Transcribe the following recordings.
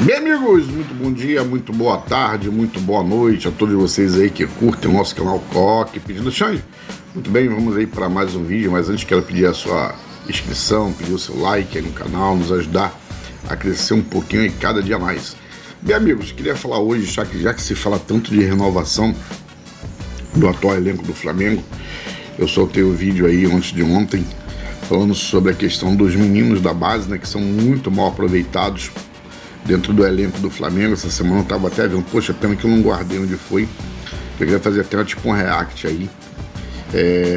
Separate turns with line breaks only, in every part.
Bem, amigos, muito bom dia, muito boa tarde, muito boa noite a todos vocês aí que curtem o nosso canal Coque Pedindo Xande. Muito bem, vamos aí para mais um vídeo, mas antes quero pedir a sua inscrição, pedir o seu like aí no canal, nos ajudar a crescer um pouquinho e cada dia mais. Bem, amigos, queria falar hoje, já que se fala tanto de renovação do atual elenco do Flamengo, eu soltei o vídeo aí antes de ontem, falando sobre a questão dos meninos da base, né, que são muito mal aproveitados dentro do elenco do Flamengo. Essa semana eu tava até vendo, poxa, pena que eu não guardei onde foi. Eu queria fazer até tipo um react aí,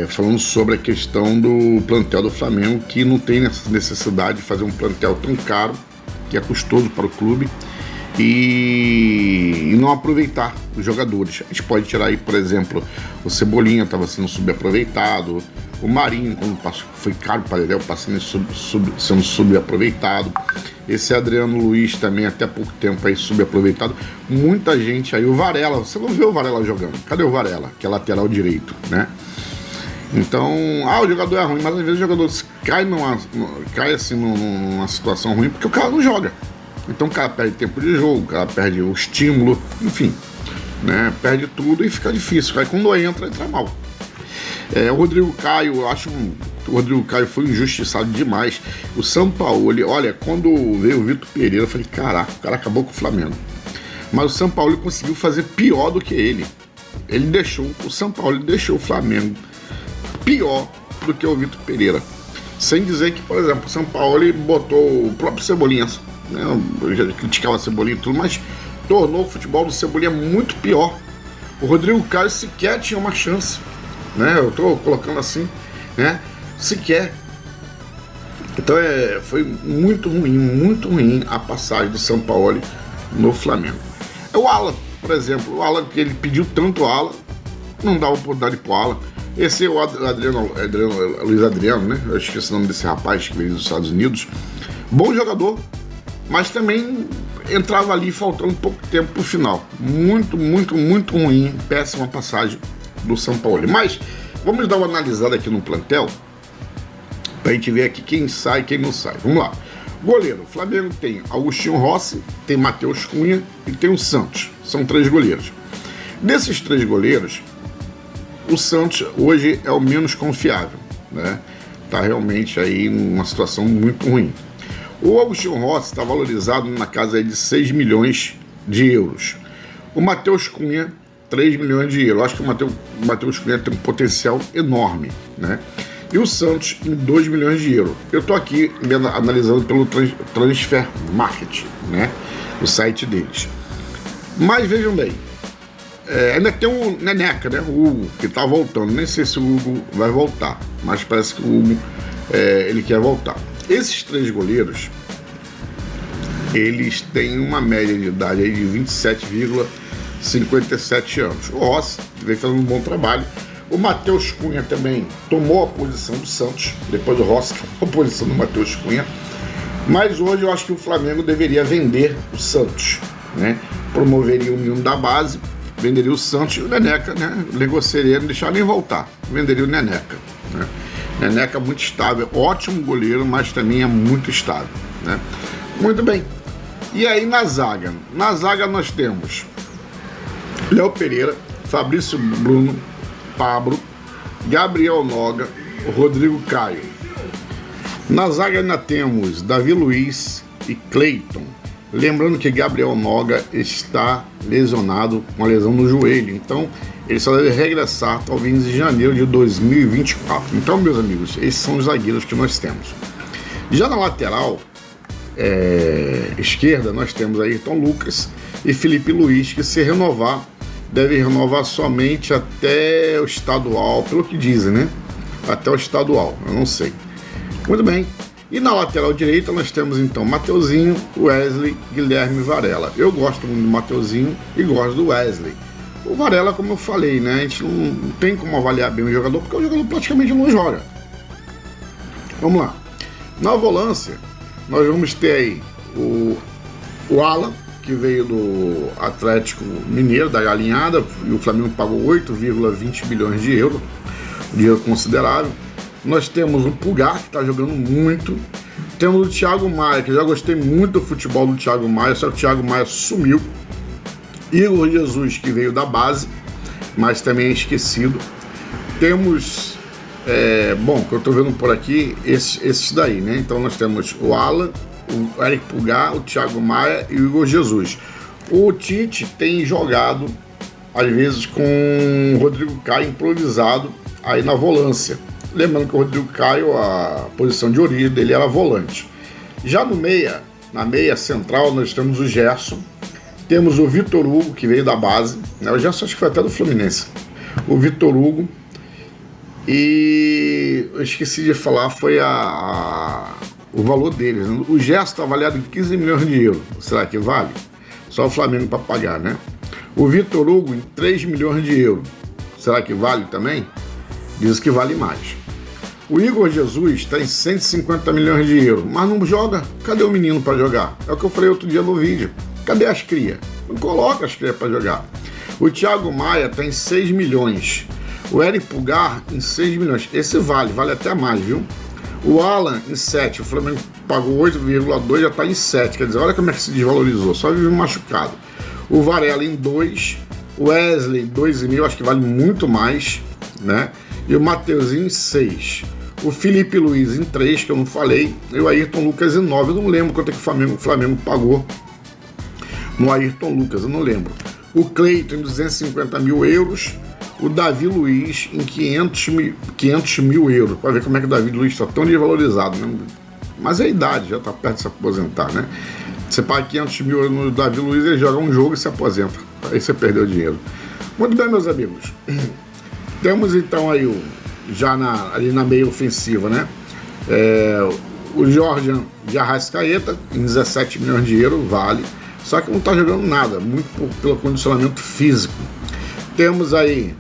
falando sobre a questão do plantel do Flamengo, que não tem necessidade de fazer um plantel tão caro, que é custoso para o clube, e não aproveitar os jogadores. A gente pode tirar aí, por exemplo, o Cebolinha estava sendo subaproveitado, o Marinho, quando passou, foi caro para ele, passando sendo subaproveitado. Esse Adriano Luiz também, até pouco tempo aí, subaproveitado. Muita gente aí, o Varela, você não vê o Varela jogando. Cadê o Varela? Que é lateral direito, né? Então, o jogador é ruim, mas às vezes o jogador cai assim numa situação ruim porque o cara não joga. Então o cara perde tempo de jogo, o cara perde o estímulo, enfim, né? Perde tudo e fica difícil. Aí quando entra mal. O Rodrigo Caio, eu acho que o Rodrigo Caio foi injustiçado demais. O Sampaoli, olha, quando veio o Vitor Pereira, eu falei, caraca, o cara acabou com o Flamengo. Mas o Sampaoli conseguiu fazer pior do que ele. O Sampaoli deixou o Flamengo pior do que o Vitor Pereira. Sem dizer que, por exemplo, o Sampaoli botou o próprio Cebolinha, né? Eu já criticava a Cebolinha e tudo, mas tornou o futebol do Cebolinha muito pior. O Rodrigo Caio sequer tinha uma chance, né? Eu tô colocando assim, né? Sequer. Então foi muito ruim a passagem do Sampaoli no Flamengo. O Alan, por exemplo, o Alan, que ele pediu tanto o Alan, não dá oportunidade pro Alan. Esse é o Luiz Adriano, né? Eu esqueci o nome desse rapaz que veio dos Estados Unidos. Bom jogador, mas também entrava ali faltando pouco tempo pro final. Muito ruim, péssima passagem do Sampaoli. Mas vamos dar uma analisada aqui no plantel pra gente ver aqui quem sai e quem não sai. Vamos lá. Goleiro, o Flamengo tem Agostinho Rossi, tem Matheus Cunha e tem o Santos. São 3 goleiros. Desses 3 goleiros, o Santos hoje é o menos confiável, né? Tá realmente aí numa situação muito ruim. O Agostinho Rossi está valorizado na casa aí de 6 milhões de euros. O Matheus Cunha, 3 milhões de euros. Acho que o Matheus Cunha tem um potencial enorme, né? E o Santos em 2 milhões de euros. Eu estou aqui analisando pelo Transfer Market, né? O site deles. Mas vejam bem, ainda tem o Neneca, né? O Hugo, que está voltando. Nem sei se o Hugo vai voltar, mas parece que o Hugo ele quer voltar. Esses 3 goleiros, eles têm uma média de idade aí de 27,57 anos. O Rossi vem fazendo um bom trabalho. O Matheus Cunha também tomou a posição do Santos, depois do Rossi tomou a posição do Matheus Cunha. Mas hoje eu acho que o Flamengo deveria vender o Santos, né? Promoveria o menino da base, venderia o Santos e o Neneca, né? Negociaria, não deixar nem voltar, venderia o Neneca, né? Neneca muito estável, ótimo goleiro, mas também é muito estável, né? Muito bem. E aí na zaga nós temos Léo Pereira, Fabrício Bruno, Pablo, Gabriel Noga, Rodrigo Caio. Na zaga ainda temos Davi Luiz e Cleiton. Lembrando que Gabriel Noga está lesionado com uma lesão no joelho, então ele só deve regressar talvez em janeiro de 2024. Então, meus amigos, esses são os zagueiros que nós temos. Já na lateral esquerda, nós temos Ayrton Lucas e Felipe Luiz, que se renovar, deve renovar somente até o estadual, pelo que dizem, né? Até o estadual, eu não sei. Muito bem. E na lateral direita nós temos então Mateuzinho, Wesley, Guilherme e Varela. Eu gosto muito do Mateuzinho e gosto do Wesley. O Varela, como eu falei, né? A gente não tem como avaliar bem o jogador, porque o jogador praticamente não joga. Vamos lá. Na volância, nós vamos ter aí o Alan, que veio do Atlético Mineiro, da Galinhada, e o Flamengo pagou 8,20 bilhões de euros, um dinheiro considerável. Nós temos o Pulgar, que está jogando muito. Temos o Thiago Maia, que eu já gostei muito do futebol do Thiago Maia, só que o Thiago Maia sumiu. Igor Jesus, que veio da base, mas também é esquecido. Temos, que eu estou vendo por aqui, esses daí, né? Então nós temos o Alan, o Eric Pulgar, o Thiago Maia e o Igor Jesus. O Tite tem jogado, às vezes, com o Rodrigo Caio improvisado aí na volância. Lembrando que o Rodrigo Caio, a posição de origem dele era volante. Já na meia central, nós temos o Gerson, temos o Vitor Hugo, que veio da base, né? O Gerson acho que foi até do Fluminense. O Vitor Hugo, e eu esqueci de falar, foi o valor deles, né? O Gerson está avaliado em 15 milhões de euros. Será que vale? Só o Flamengo para pagar, né? O Vitor Hugo em 3 milhões de euros. Será que vale também? Diz que vale mais. O Igor Jesus está em 150 milhões de euros, mas não joga. Cadê o menino para jogar? É o que eu falei outro dia no vídeo. Cadê as crias? Não coloca as crias para jogar. O Thiago Maia está em 6 milhões. O Eric Pulgar em 6 milhões. Esse vale até mais, viu? O Alan em 7. O Flamengo pagou 8,2, já está em 7. Quer dizer, olha como é que se desvalorizou. Só vive machucado. O Varela em 2. O Wesley 2,5, acho que vale muito mais, né? E o Mateuzinho em 6. O Felipe Luiz em 3, que eu não falei. E o Ayrton Lucas em 9. Eu não lembro quanto é que o Flamengo pagou no Ayrton Lucas, eu não lembro. O Cleiton em 250 mil euros. O Davi Luiz em 500 mil euros. Para ver como é que o Davi Luiz está tão desvalorizado, né? Mas é a idade, já está perto de se aposentar, né? Você paga 500 mil euros no Davi Luiz, ele joga um jogo e se aposenta. Aí você perdeu o dinheiro. Muito bem, meus amigos. Temos então aí ali na meia ofensiva, né? O Jorge de Arrascaeta em 17 milhões de euros, vale. Só que não está jogando nada, muito pelo condicionamento físico. Temos aí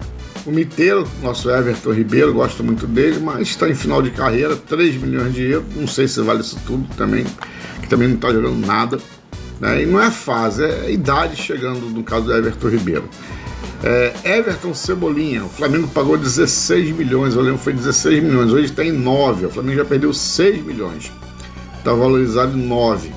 o Miteiro, nosso Everton Ribeiro, gosto muito dele, mas está em final de carreira, 3 milhões de euros, não sei se vale isso tudo também, que também não está jogando nada, né? E não é fase, é idade chegando no caso do Everton Ribeiro. Everton Cebolinha, o Flamengo pagou 16 milhões, eu lembro que foi 16 milhões, hoje está em 9, o Flamengo já perdeu 6 milhões, está valorizado em 9.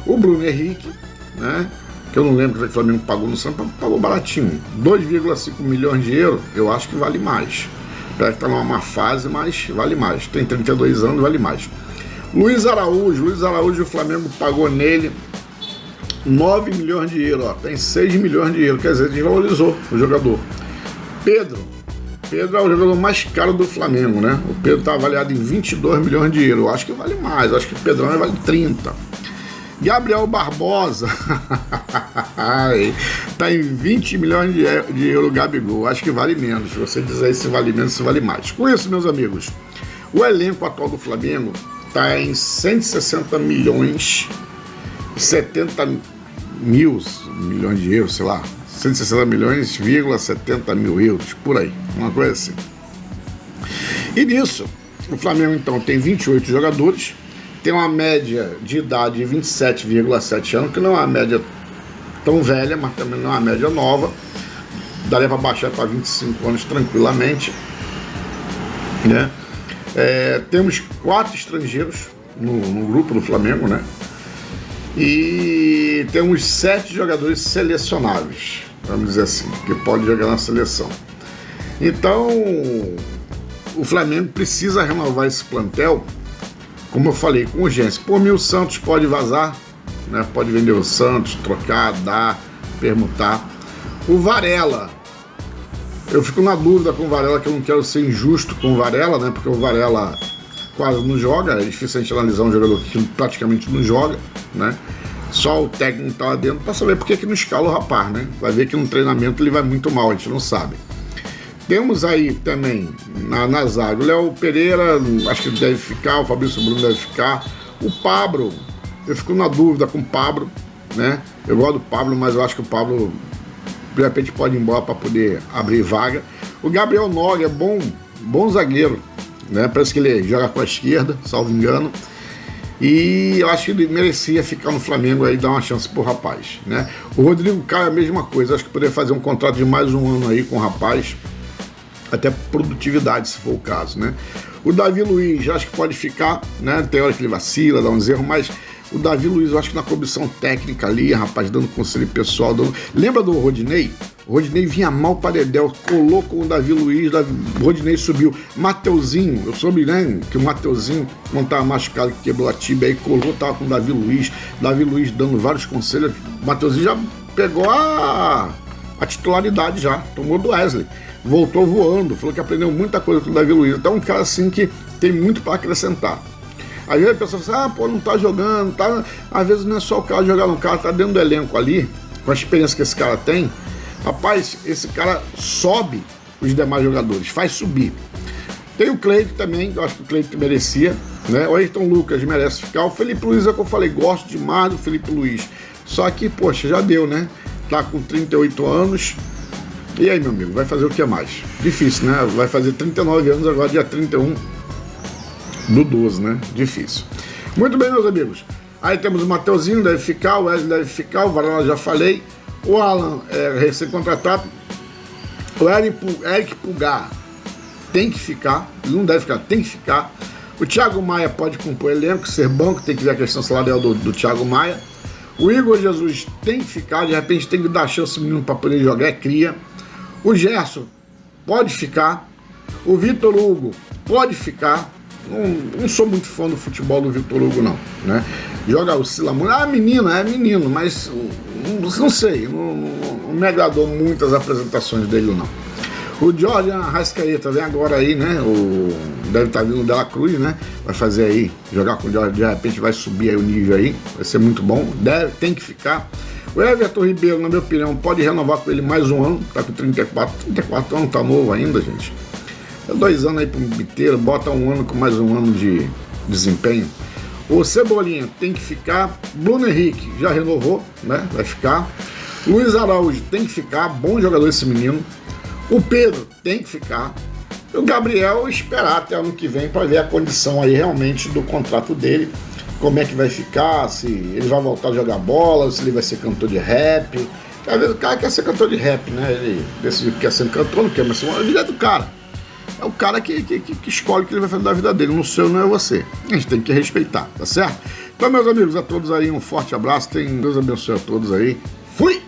O Bruno Henrique, né? Que eu não lembro que o Flamengo pagou no Santos, pagou baratinho, 2,5 milhões de euros, eu acho que vale mais. Parece que está numa má fase, mas vale mais. Tem 32 anos, vale mais. Luiz Araújo, o Flamengo pagou nele 9 milhões de euros, ó, tem 6 milhões de euros, quer dizer, desvalorizou o jogador. Pedro é o jogador mais caro do Flamengo, né? O Pedro está avaliado em 22 milhões de euros, eu acho que vale mais, eu acho que o Pedrão vale 30. Gabriel Barbosa está em 20 milhões de euros, Gabigol. Acho que vale menos. Se você dizer se vale menos, se vale mais. Com isso, meus amigos, o elenco atual do Flamengo está em 160 milhões, 70 milhões de euros, sei lá. 160 milhões,70 mil euros, por aí. Uma coisa assim. E nisso, o Flamengo, então, tem 28 jogadores. Tem uma média de idade de 27,7 anos, que não é uma média tão velha, mas também não é uma média nova. Daria para baixar para 25 anos tranquilamente, né? Temos 4 estrangeiros no grupo do Flamengo, né? E temos 7 jogadores selecionáveis, vamos dizer assim, que podem jogar na seleção. Então, o Flamengo precisa renovar esse plantel, como eu falei, com urgência. Por mim, o Santos pode vazar, né? Pode vender o Santos, trocar, dar, permutar. O Varela, eu fico na dúvida com o Varela, que eu não quero ser injusto com o Varela, né? Porque o Varela quase não joga, é difícil a gente analisar um jogador que praticamente não joga, né? Só o técnico tá lá dentro para saber por que não escala o rapaz, né? Vai ver que no treinamento ele vai muito mal, a gente não sabe. Temos aí também na zaga o Léo Pereira, acho que deve ficar, o Fabrício Bruno deve ficar. O Pablo, eu fico na dúvida com o Pablo, né? Eu gosto do Pablo, mas eu acho que o Pablo de repente pode ir embora para poder abrir vaga. O Gabriel Noga é bom zagueiro, né? Parece que ele joga com a esquerda, salvo engano. E eu acho que ele merecia ficar no Flamengo aí e dar uma chance pro rapaz, né? O Rodrigo Caio é a mesma coisa, acho que poderia fazer um contrato de mais um ano aí com o rapaz. Até produtividade, se for o caso, né? O Davi Luiz, acho que pode ficar, né? Tem hora que ele vacila, dá uns erros, mas o Davi Luiz, eu acho que na comissão técnica ali, rapaz, dando conselho pessoal. Lembra do Rodinei? O Rodinei vinha mal para Dedéu, colou com o Davi Luiz, o Rodinei subiu. Mateuzinho, eu soube, né, que o Mateuzinho, quando estava machucado, que quebrou a tíbia, aí colou, tava com o Davi Luiz dando vários conselhos. O Mateuzinho já pegou a titularidade já, tomou do Wesley. Voltou voando, falou que aprendeu muita coisa com o Davi Luiz. Então é um cara assim que tem muito para acrescentar. Às vezes a pessoa fala assim, não tá jogando, tá. Às vezes não é só o cara jogar, no cara tá dentro do elenco ali, com a experiência que esse cara tem. Rapaz, esse cara sobe os demais jogadores, faz subir. Tem o Cleiton também, eu acho que o Cleiton merecia, né? O Ayrton Lucas merece ficar. O Felipe Luiz é o que eu falei, gosto demais do Felipe Luiz. Só que, poxa, já deu, né? Tá com 38 anos. E aí, meu amigo, vai fazer o que mais? Difícil, né? Vai fazer 39 anos agora, dia 31 do 12, né? Difícil. Muito bem, meus amigos. Aí temos o Mateuzinho, deve ficar, o Wesley deve ficar, o Varela já falei. O Alan é recém-contratado. O Eric Pulgar tem que ficar, ele não deve ficar, tem que ficar. O Thiago Maia pode compor elenco, ser banco, tem que ver a questão salarial do Thiago Maia. O Igor Jesus tem que ficar, de repente tem que dar chance ao menino para poder jogar, é cria. O Gerson pode ficar. O Vitor Hugo pode ficar. Não sou muito fã do futebol do Vitor Hugo, não, né? Joga o Silamone. É menino, mas não sei, não me agradou muito as apresentações dele, não. O Jorge Arrascaeta vem agora aí, né? Deve estar vindo o Dela Cruz, né? Vai fazer aí, jogar com o Jorge, de repente vai subir aí o nível aí, vai ser muito bom, tem que ficar. O Everton Ribeiro, na minha opinião, pode renovar com ele mais um ano, tá com 34 anos, tá novo ainda, gente. 2 anos aí pro biteiro, bota um ano com mais um ano de desempenho. O Cebolinha tem que ficar. Bruno Henrique já renovou, né? Vai ficar. Luiz Araújo tem que ficar, bom jogador esse menino. O Pedro tem que ficar. E o Gabriel esperar até ano que vem para ver a condição aí realmente do contrato dele, como é que vai ficar, se ele vai voltar a jogar bola, se ele vai ser cantor de rap. Às vezes o cara quer ser cantor de rap, né? Ele decidiu que quer ser cantor, não quer, mas a vida é do cara. É o cara que escolhe o que ele vai fazer da vida dele, não seu, não é você. A gente tem que respeitar, tá certo? Então, meus amigos, a todos aí, um forte abraço. Deus abençoe a todos aí. Fui!